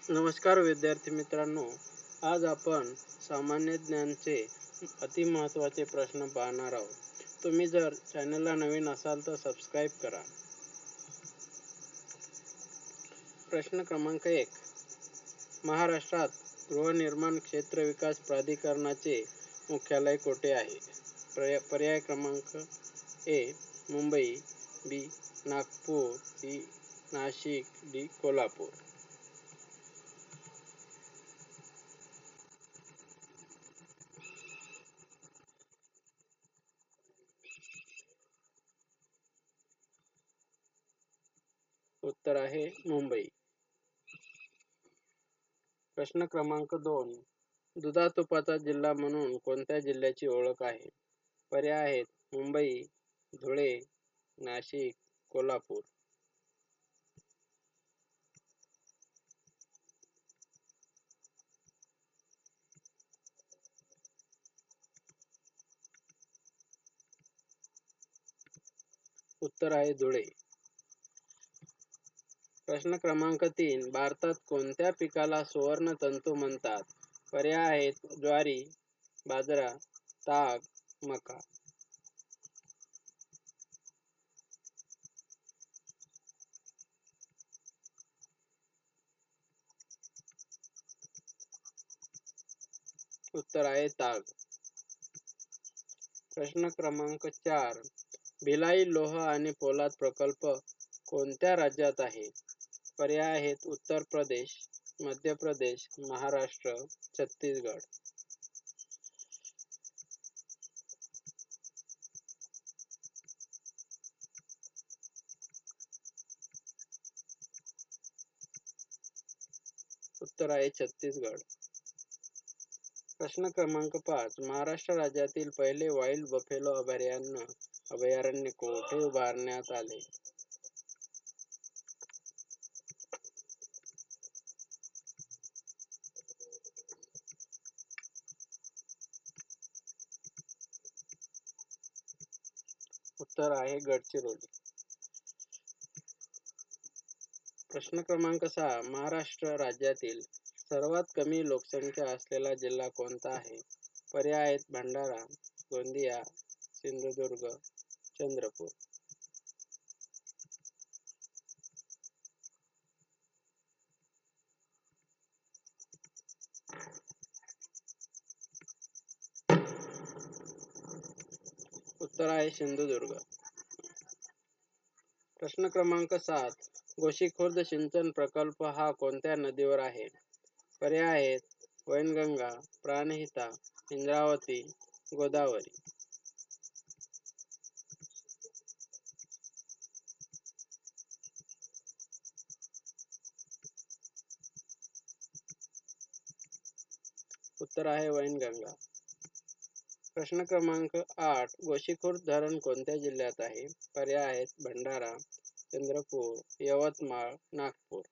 नमस्कार विद्यार्थी मित्रांनो, आज आपण सामान्य ज्ञानचे अति महत्त्वाचे प्रश्न पाहणार आहोत. तुम्ही जर चॅनलला नवीन असाल तर सबस्क्राईब करा. प्रश्न क्रमांक 1. महाराष्ट्रात गृहनिर्माण क्षेत्र विकास प्राधिकरणाचे मुख्यालय कोठे आहे? पर्याय क्रमांक ए. मुंबई, बी. नागपूर, सी. नाशिक, डी. कोल्हापूर. उत्तर आहे मुंबई. प्रश्न क्रमांक 2. दुधातुपाचा जिल्हा म्हणून कोणत्या जिल्ह्याची ओळख आहे? पर्याय आहेत मुंबई, धुळे, नाशिक, कोल्हापूर. उत्तर आहे धुळे. प्रश्न क्रमांक 3. भारतात कोणत्या पिकाला सुवर्ण तंतू म्हणतात? पर्याय आहेत ज्वारी, बाजरा, ताग, मका. उत्तर आहे ताग. प्रश्न क्रमांक 4. भिलाई लोह आणि पोलाद प्रकल्प कोणत्या राज्यात आहे? पर्याय आहेत उत्तर प्रदेश, मध्य प्रदेश, महाराष्ट्र, छत्तीसगड. उत्तर आहे छत्तीसगड. प्रश्न क्रमांक 5. महाराष्ट्र राज्यातील पहिले वाईल्ड बफेलो अभयारण्य कोठे उभारण्यात आले? उत्तर आहे गडचिरोली. प्रश्न क्रमांक 6. महाराष्ट्र राज्यातील सर्वात कमी लोकसंख्या असलेला जिल्हा कोणता आहे? पर्याय आहेत भंडारा, गोंदिया, सिंधुदुर्ग, चंद्रपूर. उत्तर आहे सिंधुदुर्ग. प्रश्न क्रमांक 7. गोसीखुर्द सिंचन प्रकल्प हा कोणत्या नदीवर आहे? पर्याय आहेत वैनगंगा, प्राणहिता, इंद्रावती, गोदावरी. उत्तर आहे वैनगंगा. प्रश्न क्रमांक 8. गोसीखुर्द धरण कोणत्या जिल्ह्यात आहे? पर्याय आहेत भंडारा, चंद्रपूर, यवतमाळ, नागपूर.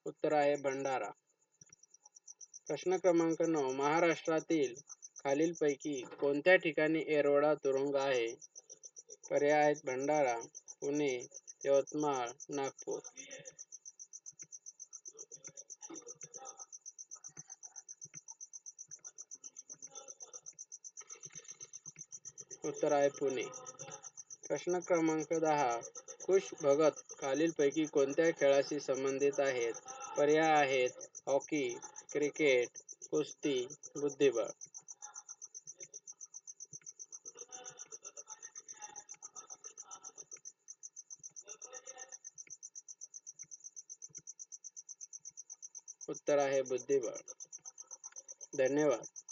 उत्तर आहे भंडारा. प्रश्न क्रमांक 9. महाराष्ट्रातील खालीलपैकी कोणत्या ठिकाणी येरवडा तुरुंग आहे? पर्याय आहेत भंडारा, पुणे, यवतमाळ, नागपूर. उत्तर आहे पुणे. प्रश्न क्रमांक 10. कुश भगत खालीलपैकी कोणत्या खेळाशी संबंधित आहेत? पर्याय आहेत हॉकी, क्रिकेट, कुस्ती, बुद्धिबळ. उत्तर आहे बुद्धिबळ. धन्यवाद.